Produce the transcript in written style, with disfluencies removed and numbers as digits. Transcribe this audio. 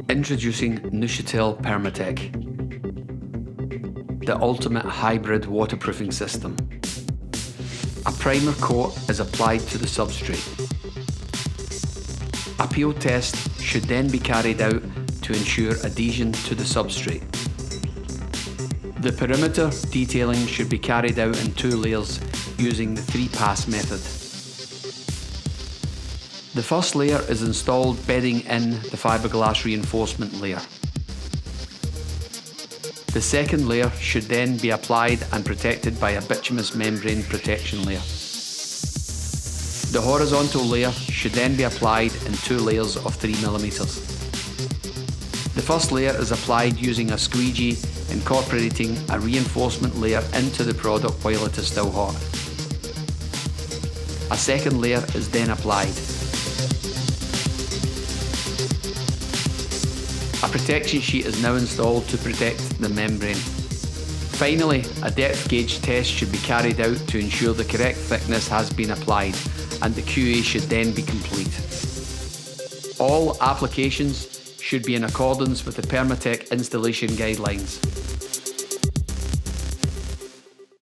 Introducing Neucha tel Permatec, the ultimate hybrid waterproofing system. A primer coat is applied to the substrate. A peel test should then be carried out to ensure adhesion to the substrate. The perimeter detailing should be carried out in 2 layers using the 3-pass method. The first layer is installed bedding in the fiberglass reinforcement layer. The second layer should then be applied and protected by a bituminous membrane protection layer. The horizontal layer should then be applied in 2 layers of 3mm. The first layer is applied using a squeegee, incorporating a reinforcement layer into the product while it is still hot. A second layer is then applied. A protection sheet is now installed to protect the membrane. Finally, a depth gauge test should be carried out to ensure the correct thickness has been applied, and the QA should then be complete. All applications should be in accordance with the Permatec installation guidelines.